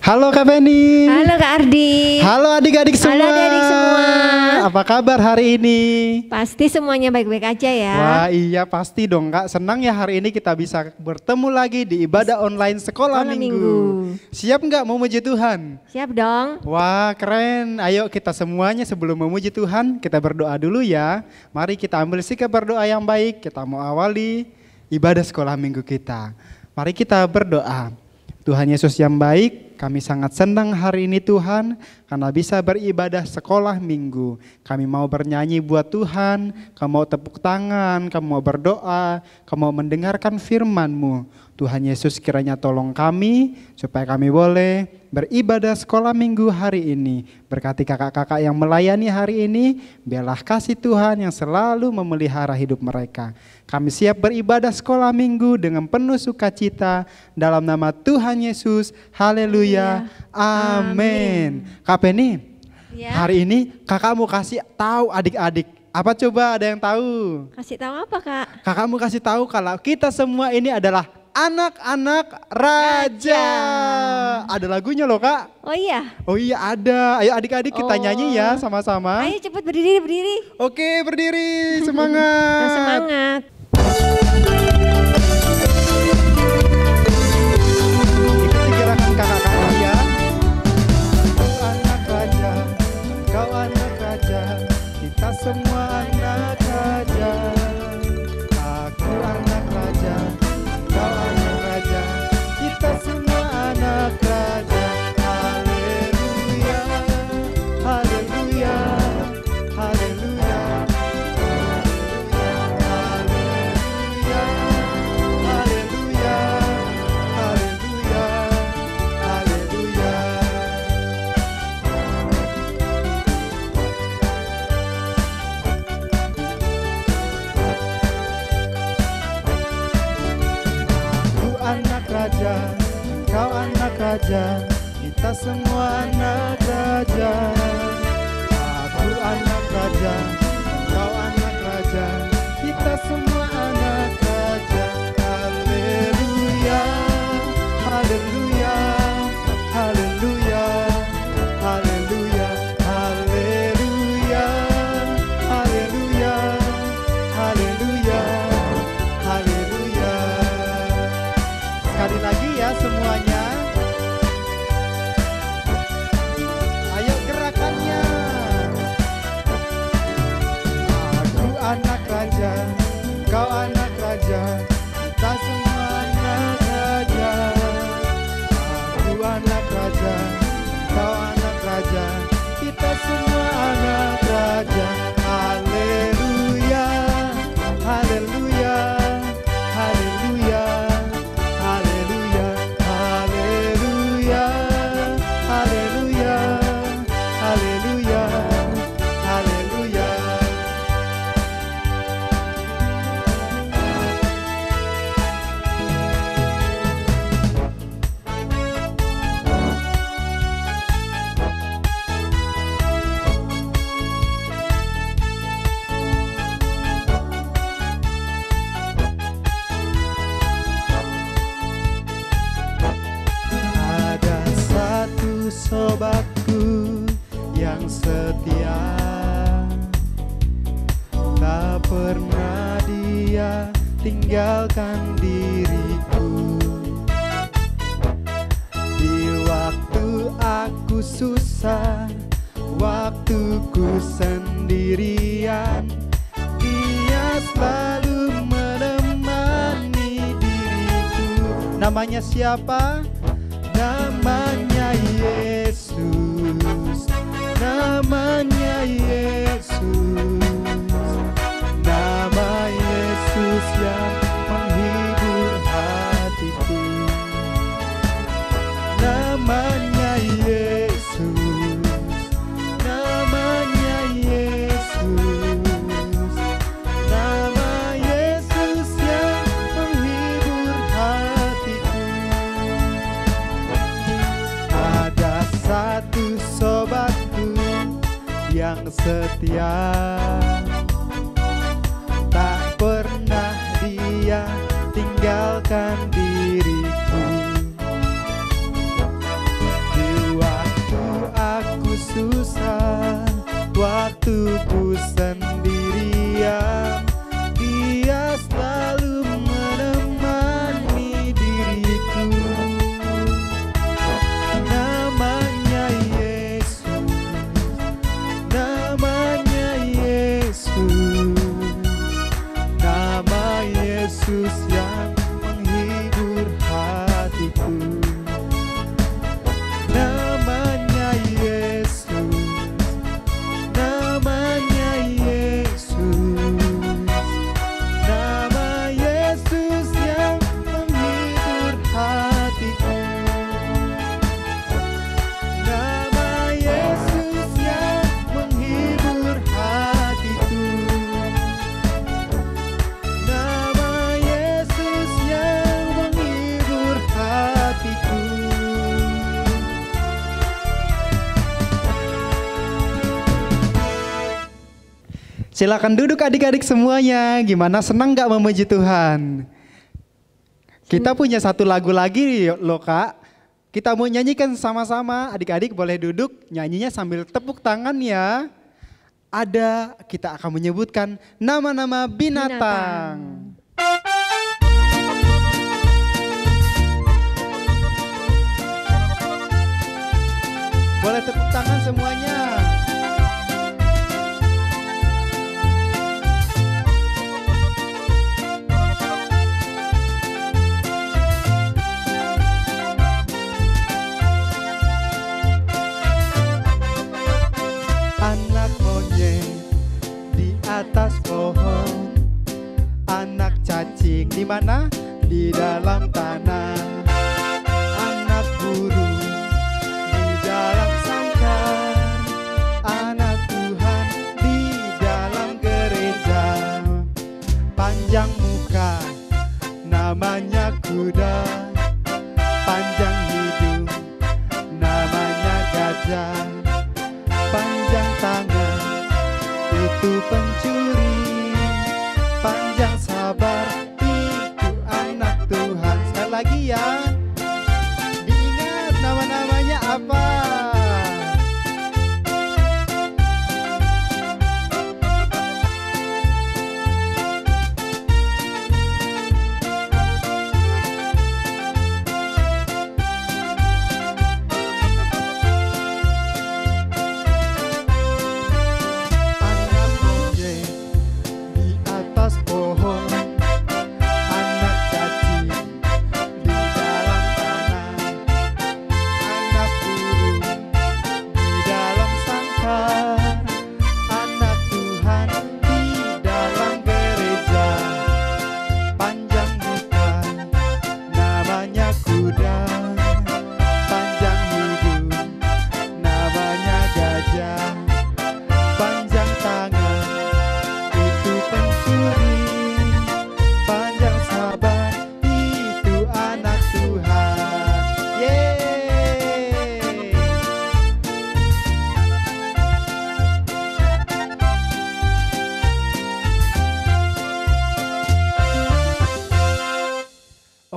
Halo Kak Penny. Halo Kak Ardi. Halo adik-adik semua. Halo adik-adik semua. Apa kabar hari ini? Pasti semuanya baik-baik aja ya. Wah iya pasti dong Kak. Senang ya hari ini kita bisa bertemu lagi di ibadah online sekolah minggu. Siap nggak mau memuji Tuhan? Siap dong. Wah keren. Ayo kita semuanya sebelum memuji Tuhan kita berdoa dulu ya. Mari kita ambil sikap berdoa yang baik. Kita mau awali ibadah sekolah minggu kita. Mari kita berdoa. Tuhan Yesus yang baik, kami sangat senang hari ini Tuhan karena bisa beribadah sekolah minggu. Kami mau bernyanyi buat Tuhan, kami mau tepuk tangan, kami mau berdoa, kami mau mendengarkan firman-Mu. Tuhan Yesus kiranya tolong kami supaya kami boleh beribadah sekolah minggu hari ini. Berkati kakak-kakak yang melayani hari ini, biarlah kasih Tuhan yang selalu memelihara hidup mereka. Kami siap beribadah sekolah minggu dengan penuh sukacita dalam nama Tuhan Yesus. Haleluya. Amin. Kak Penny, Ya. hari ini kakak mau kasih tahu adik-adik. Apa coba ada yang tahu? Kasih tahu apa Kak? Kakak mau kasih tahu kalau kita semua ini adalah anak-anak raja. Ada lagunya loh Kak. Oh iya. Oh iya ada. Ayo adik-adik kita nyanyi ya sama-sama. Ayo cepet berdiri. Oke berdiri. Semangat. Semangat. Ikuti gerakan kakak-kakak ya. Kau anak raja, kau anak raja, kita semua anak raja. Aku anak raja, kau anak raja, kita semua anak raja. Haleluya, haleluya, haleluya. Kau anak raja, kita semua anak raja. Aku anak raja, kau anak raja, kita semua anak raja. Haleluya, haleluya, haleluya, haleluya, haleluya, haleluya, haleluya, haleluya. Sekali lagi ya semuanya. Ayo gerakannya. Aku anak raja, kau anak raja, kita semua anak raja. Aku anak raja, kau anak raja, kita semua anak raja. Haleluya, haleluya, haleluya, haleluya, haleluya, haleluya, haleluya, haleluya. Ada satu sobatku yang setia, tak pernah dia tinggalkan diriku. Di waktu aku susah, waktuku sendirian, dia selalu menemani diriku. Namanya siapa? Namanya Yesus, namanya Yesus, nama Yesus yang menghibur hatiku. Namanya Yesus, namanya Yesus, nama Yesus yang menghibur hatiku. Ada satu sobatku yang setia, tak pernah dia tinggalkan diriku. Di waktu aku susah, waktuku sendirian, dia selalu menemani diriku. Namanya Yesus, namanya Yesus, nama Yesus yang menghibur hatiku. Namanya Yesus, namanya Yesus, nama Yesus yang menghibur hatiku. Nama Yesus yang menghibur hatiku. Nama Yesus yang menghibur hatiku. Silakan duduk adik-adik semuanya. Gimana, senang gak memuji Tuhan? Kita punya satu lagu lagi loh Kak. Kita mau nyanyikan sama-sama. Adik-adik boleh duduk, nyanyinya sambil tepuk tangan ya. Kita akan menyebutkan nama-nama binatang. Boleh tepuk tangan semuanya. Anak monyet di atas pohon, anak cacing di mana? Di dalam tanah. Anak burung di dalam sangkar, anak Tuhan di dalam gereja. Panjang muka namanya kuda, panjang hidung namanya gajah. Panjang tangan itu pencuri, panjang sabar itu anak Tuhan. Sekali lagi ya, diingat nama-namanya apa?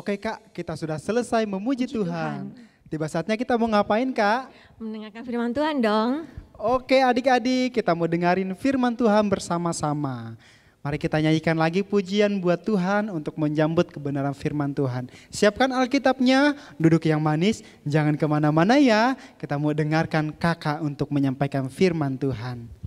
Oke Kak, kita sudah selesai memuji Puji Tuhan. Tiba saatnya kita mau ngapain Kak? Mendengarkan firman Tuhan dong. Oke adik-adik, kita mau dengerin firman Tuhan bersama-sama. Mari kita nyanyikan lagi pujian buat Tuhan untuk menjambut kebenaran firman Tuhan. Siapkan Alkitabnya, duduk yang manis, jangan kemana-mana ya. Kita mau dengarkan kakak untuk menyampaikan firman Tuhan.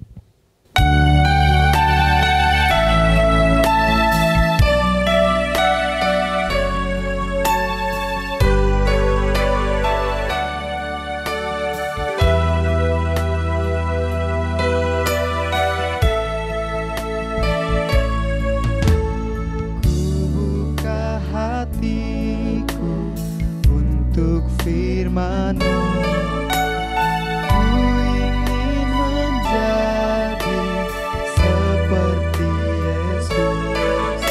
Firman-Mu, ku ingin menjadi seperti Yesus.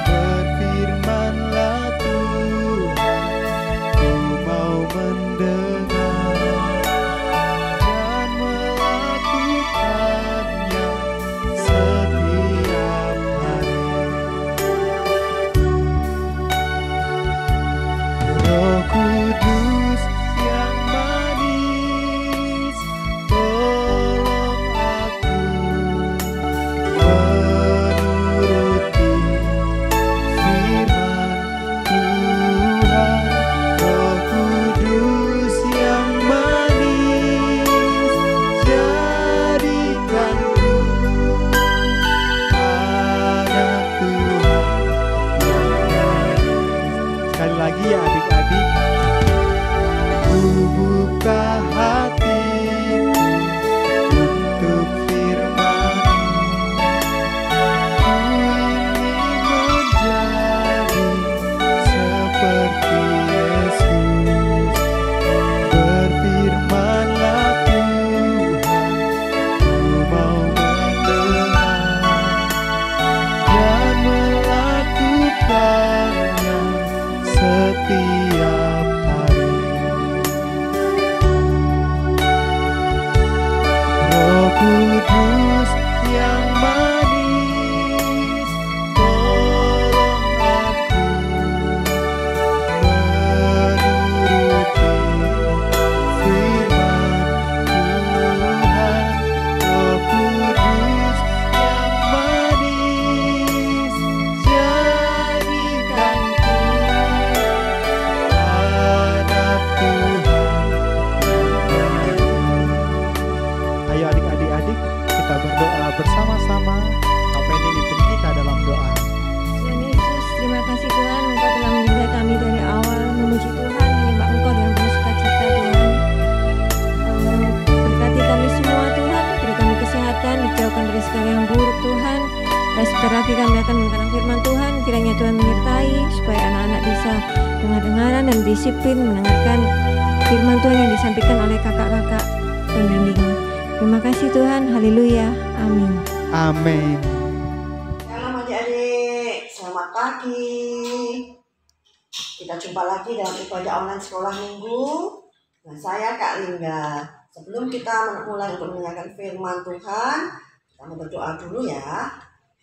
Berfirman-Lah Tuhan, ku mau mendengar dan melakukannya setiap hari. Roh Kudus yang manis, tolong aku menuruti firman Tuhan. Roh Kudus yang manis, jadikanku anak Tuhan yang manis. Sekali lagi ya adik-adik. Ku buka hatiku untuk firman-Mu. Ku ingin menjadi seperti Yesus. Berfirman-Lah Tuhan, ku mau mendengar dan melakukannya setiap hari. Roh Kudus yang manis, tolong aku menuruti firman Tuhan. Roh Kudus yang manis, jadikanku anak Tuhan yang manis. Ayo adik-adik, kita berdoa bersama-sama. Apa yang dipimpin kita dalam doa? Tuhan Yesus, terima kasih Tuhan, Engkau telah menjaga kami dari awal, memuji Tuhan, menyembah Engkau dengan penuh sukacita Tuhan. Berkati kami semua Tuhan, beri kami kesehatan, dijauhkan dari segala yang buruk Tuhan. Dan sebentar lagi kami akan mendengarkan firman Tuhan, kiranya Tuhan menyertai supaya anak-anak bisa dengar-dengaran dan disiplin mendengarkan firman Tuhan yang disampaikan oleh kakak-kakak pembimbing. Terima kasih Tuhan, haleluya, amin. Amin. Shalom adik-adik, selamat pagi. Kita jumpa lagi dalam ibadah online sekolah minggu. Nah, saya Kak Lingga. Sebelum kita mulai untuk mendengarkan firman Tuhan, kita mau berdoa dulu ya.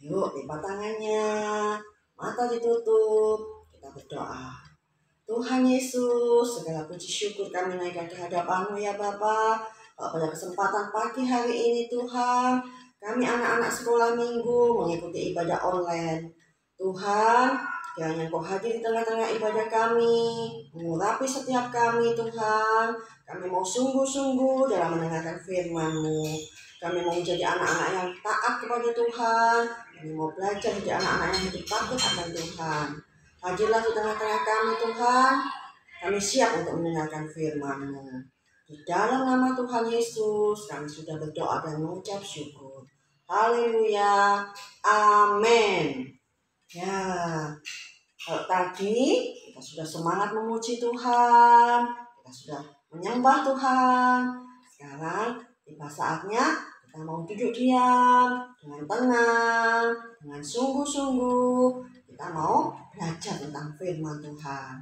Yuk, lipat tangannya, mata ditutup, kita berdoa. Tuhan Yesus, segala puji syukur kami naikkan ke hadapan-Mu ya Bapa. Pada kesempatan pagi hari ini Tuhan, kami anak-anak sekolah minggu mengikuti ibadah online. Tuhan, kiranya Engkau hadir di tengah-tengah ibadah kami, mengurapi setiap kami Tuhan. Kami mau sungguh-sungguh dalam mendengarkan firman-Mu. Kami mau menjadi anak-anak yang taat kepada Tuhan. Kami mau belajar menjadi anak-anak yang hidup takut akan Tuhan. Hadirlah di tengah-tengah kami Tuhan. Kami siap untuk mendengarkan firman-Mu. Di dalam nama Tuhan Yesus, kami sudah berdoa dan mengucap syukur. Haleluya. Amin. Ya, kalau tadi kita sudah semangat memuji Tuhan, kita sudah menyembah Tuhan. Sekarang tiba saatnya kita mau duduk diam, dengan tenang, dengan sungguh-sungguh. Kita mau belajar tentang firman Tuhan.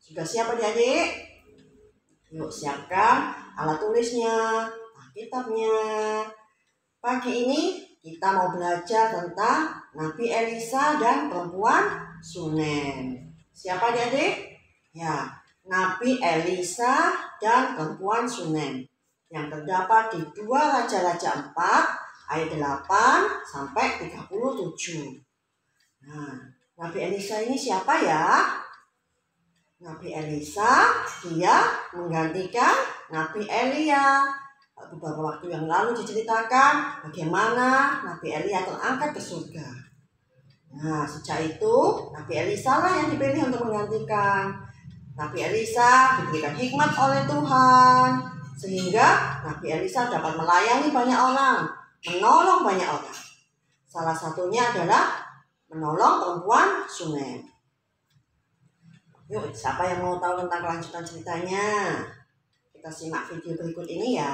Sudah siap adik-adik? Yuk siapkan alat tulisnya, Alkitabnya. Pagi ini kita mau belajar tentang Nabi Elisa dan perempuan Sunem. Siapa adik-adik? Ya, Nabi Elisa dan perempuan Sunem yang terdapat di 2 Raja-Raja 4 ayat 8 sampai 37. Nah, Nabi Elisa ini siapa ya? Nabi Elisa, dia menggantikan Nabi Elia. Beberapa waktu yang lalu diceritakan bagaimana Nabi Elia terangkat ke surga. Nah, sejak itu Nabi Elisa lah yang dipilih untuk menggantikan. Nabi Elisa diberikan hikmat oleh Tuhan, sehingga Nabi Elisa dapat melayani banyak orang, menolong banyak orang. Salah satunya adalah menolong perempuan Sunem. Yuk, siapa yang mau tahu tentang kelanjutan ceritanya? Kita simak video berikut ini ya.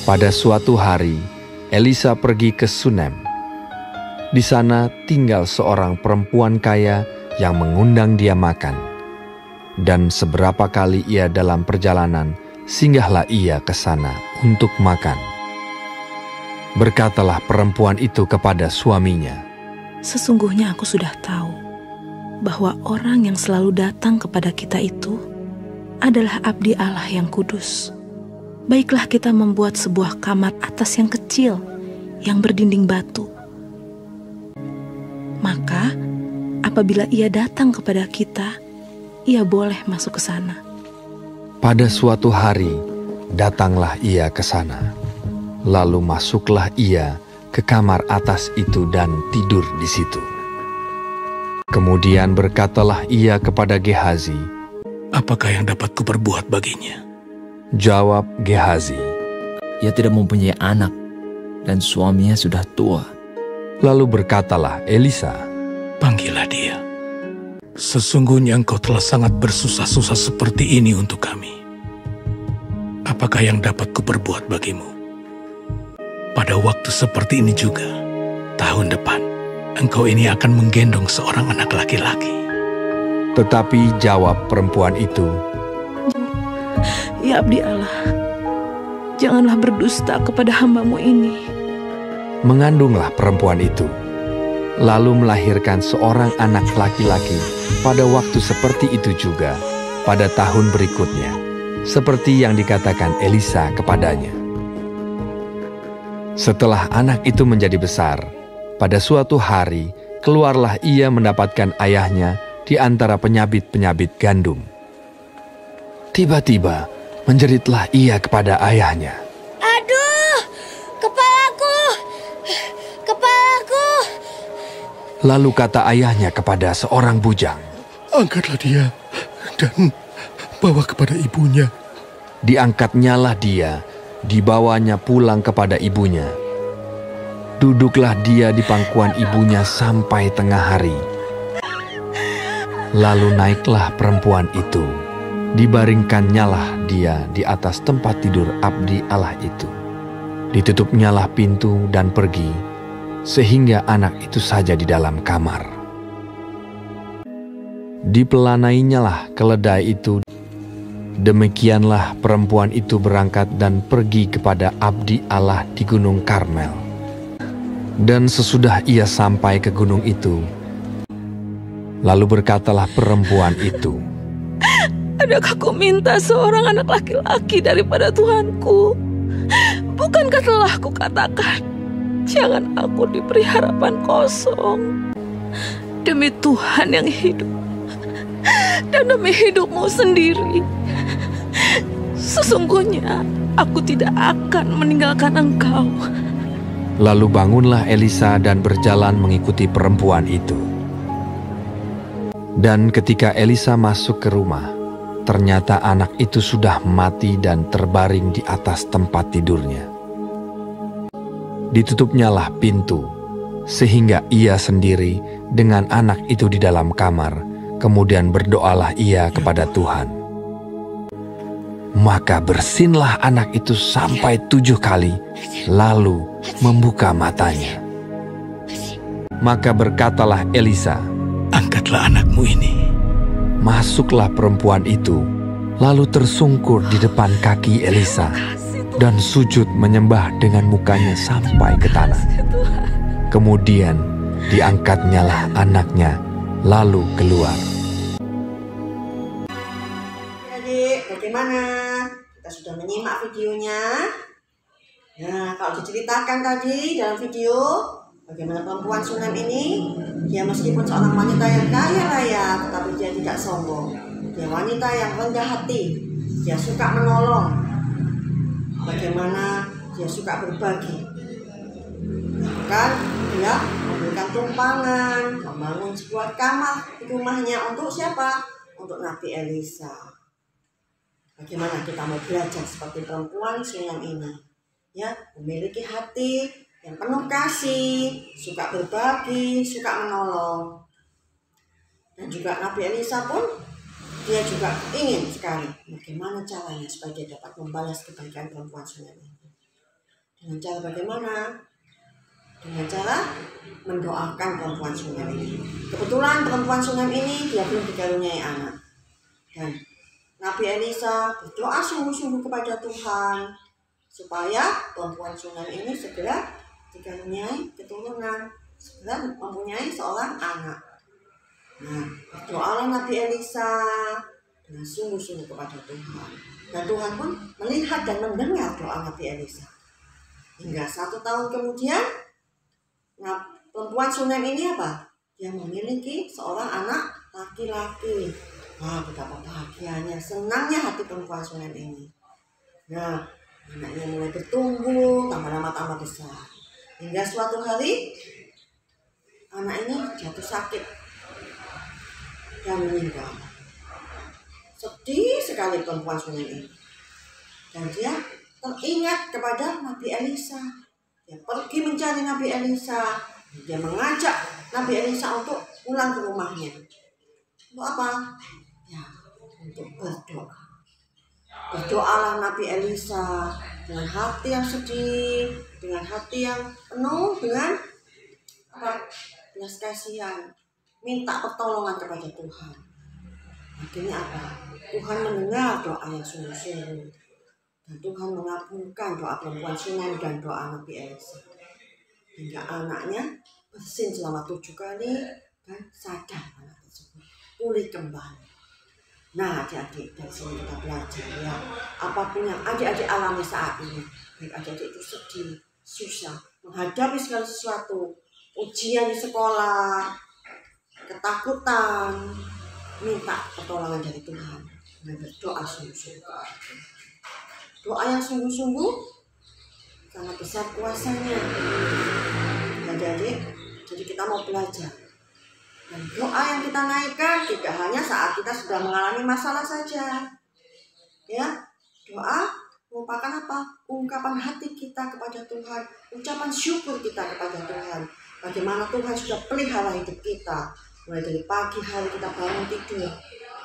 Pada suatu hari, Elisa pergi ke Sunem. Di sana tinggal seorang perempuan kaya yang mengundang dia makan. Dan seberapa kali ia dalam perjalanan, singgahlah ia ke sana untuk makan. Berkatalah perempuan itu kepada suaminya, "Sesungguhnya aku sudah tahu bahwa orang yang selalu datang kepada kita itu adalah abdi Allah yang kudus. Baiklah kita membuat sebuah kamar atas yang kecil, yang berdinding batu. Maka, apabila ia datang kepada kita, ia boleh masuk ke sana." Pada suatu hari, datanglah ia ke sana. Lalu masuklah ia ke kamar atas itu dan tidur di situ. Kemudian berkatalah ia kepada Gehazi, "Apakah yang dapat kuperbuat baginya?" Jawab Gehazi, "Ia tidak mempunyai anak, dan suaminya sudah tua." Lalu berkatalah Elisa, "Panggillah dia. Sesungguhnya engkau telah sangat bersusah-susah seperti ini untuk kami. Apakah yang dapat kuperbuat bagimu? Pada waktu seperti ini juga, tahun depan, engkau ini akan menggendong seorang anak laki-laki." Tetapi jawab perempuan itu, "Ya abdi Allah, janganlah berdusta kepada hamba-Mu ini." Mengandunglah perempuan itu, lalu melahirkan seorang anak laki-laki pada waktu seperti itu juga, pada tahun berikutnya, seperti yang dikatakan Elisa kepadanya. Setelah anak itu menjadi besar, pada suatu hari keluarlah ia mendapatkan ayahnya di antara penyabit-penyabit gandum. Tiba-tiba menjeritlah ia kepada ayahnya, "Aduh, kepalaku! Kepalaku!" Lalu kata ayahnya kepada seorang bujang, "Angkatlah dia dan bawa kepada ibunya." Diangkatnyalah dia, dibawanya pulang kepada ibunya. Duduklah dia di pangkuan ibunya sampai tengah hari. Lalu naiklah perempuan itu, dibaringkannyalah dia di atas tempat tidur abdi Allah itu. Ditutupnyalah pintu dan pergi, sehingga anak itu saja di dalam kamar. Dipelanainya keledai itu. Demikianlah perempuan itu berangkat dan pergi kepada abdi Allah di Gunung Karmel. Dan sesudah ia sampai ke gunung itu, lalu berkatalah perempuan itu, "Adakah ku minta seorang anak laki-laki daripada Tuhanku? Bukankah telah kukatakan, jangan aku diberi harapan kosong? Demi Tuhan yang hidup, dan demi hidupmu sendiri, sesungguhnya aku tidak akan meninggalkan engkau." Lalu bangunlah Elisa dan berjalan mengikuti perempuan itu. Dan ketika Elisa masuk ke rumah, ternyata anak itu sudah mati dan terbaring di atas tempat tidurnya. Ditutupnyalah pintu, sehingga ia sendiri dengan anak itu di dalam kamar. Kemudian berdoalah ia kepada Tuhan. Maka bersinlah anak itu sampai 7 kali, lalu membuka matanya. Maka berkatalah Elisa, "Angkatlah anakmu ini." Masuklah perempuan itu, lalu tersungkur di depan kaki Elisa dan sujud menyembah dengan mukanya sampai ke tanah. Kemudian diangkatnyalah anaknya lalu keluar. Adik, bagaimana? Kita sudah menyimak videonya. Nah, kalau diceritakan tadi dalam video, bagaimana perempuan Sunem ini, dia meskipun seorang wanita yang kaya raya, tetapi dia tidak sombong. Dia wanita yang rendah hati, dia suka menolong. Bagaimana dia suka berbagi. Bahkan dia memberikan tumpangan, membangun sebuah kamar di rumahnya untuk siapa? Untuk Nabi Elisa. Bagaimana kita mau belajar seperti perempuan Sunem ini? Ya, memiliki hati yang penuh kasih, suka berbagi, suka menolong. Dan juga Nabi Elisa pun, dia juga ingin sekali bagaimana caranya supaya dia dapat membalas kebaikan perempuan Sunem ini. Dengan cara bagaimana? Dengan cara mendoakan perempuan Sunem ini. Kebetulan perempuan Sunem ini dia belum dikaruniai anak. Dan Nabi Elisa berdoa sungguh-sungguh kepada Tuhan supaya perempuan Sunem ini segera dikaruniai keturunan, segera mempunyai seorang anak. Nah, berdoalah Nabi Elisa dengan sungguh-sungguh kepada Tuhan. Dan Tuhan pun melihat dan mendengar doa Nabi Elisa. Hingga 1 tahun kemudian, nah, perempuan Sunem ini apa? Dia memiliki seorang anak laki-laki. Wah, betapa bahagianya, senangnya hati perempuan Sunem ini. Nah, anaknya mulai bertumbuh, tambah lama tambah besar. Hingga suatu hari, anak ini jatuh sakit dan meninggal. Sedih sekali perempuan Sunem ini. Dan dia teringat kepada Nabi Elisa. Dia pergi mencari Nabi Elisa. Dia mengajak Nabi Elisa untuk pulang ke rumahnya. Untuk apa? Ya, untuk berdoa. Berdoalah Nabi Elisa dengan hati yang sedih, dengan hati yang penuh dengan apa? Belas kasihan, minta pertolongan kepada Tuhan. Akhirnya apa? Tuhan mendengar doa yang sungguh-sungguh. Dan Tuhan mengabulkan doa perempuan Sunem dan doa Nabi Elisa. Hingga anaknya bersin selama 7 kali dan sadar anak tersebut, pulih kembali. Nah, adik-adik, dari sini kita belajar ya, apapun yang adik-adik alami saat ini, baik adik-adik itu sedih, susah, menghadapi segala sesuatu, ujian di sekolah, ketakutan, minta pertolongan dari Tuhan dan berdoa sungguh-sungguh. Doa yang sungguh-sungguh sangat besar kuasanya. Adik-adik, jadi kita mau belajar. Dan doa yang kita naikkan tidak hanya saat kita sudah mengalami masalah saja. Ya, doa merupakan apa? Ungkapan hati kita kepada Tuhan, ucapan syukur kita kepada Tuhan. Bagaimana Tuhan sudah pelihara hidup kita. Mulai dari pagi hari kita bangun tidur,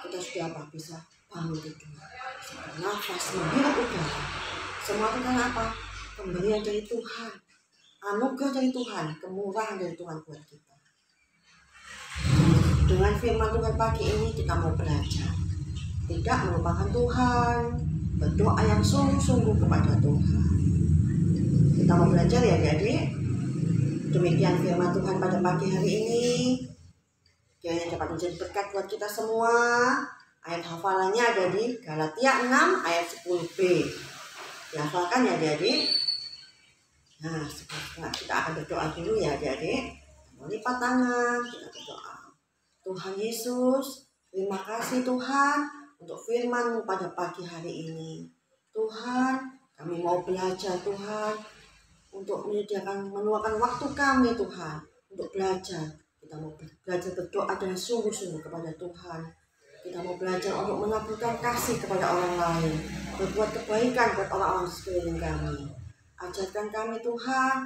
kita sudah apa? Bisa bangun tidur, bisa bernafas, menghirup udara. Semua itu kan apa? Pemberian dari Tuhan, anugerah dari Tuhan, kemurahan dari Tuhan buat kita. Dengan firman Tuhan pagi ini kita mau belajar, tidak melupakan Tuhan, berdoa yang sungguh-sungguh kepada Tuhan. Kita mau belajar ya adik-adik. Demikian firman Tuhan pada pagi hari ini. Kiranya dapat menjadi berkat buat kita semua. Ayat hafalannya ada di Galatia 6 ayat 10b. Dihafalkan ya adik-adik. Nah, sekarang kita akan berdoa dulu ya adik-adik. Melipat tangan, kita berdoa. Tuhan Yesus, terima kasih Tuhan untuk firman-Mu pada pagi hari ini. Tuhan, kami mau belajar Tuhan, untuk meluangkan waktu kami Tuhan, untuk belajar. Kita mau belajar berdoa dengan sungguh-sungguh kepada Tuhan. Kita mau belajar untuk mengabulkan kasih kepada orang lain, berbuat kebaikan buat orang-orang sekeliling kami. Ajarkan kami Tuhan,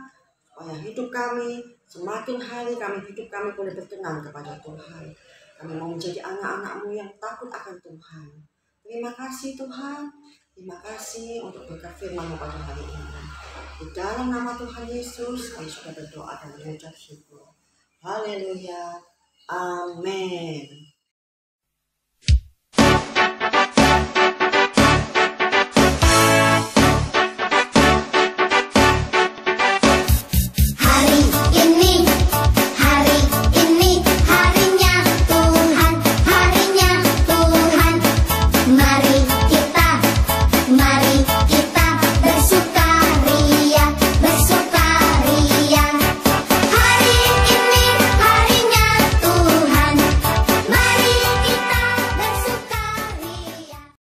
supaya hidup kami, semakin hari hidup kami boleh berkenan kepada Tuhan. Kami mau menjadi anak-anak-Mu yang takut akan Tuhan. Terima kasih Tuhan. Terima kasih untuk berkat firman-Mu pada hari ini. Di dalam nama Tuhan Yesus, kami sudah berdoa dan mengucap syukur. Haleluya. Amin.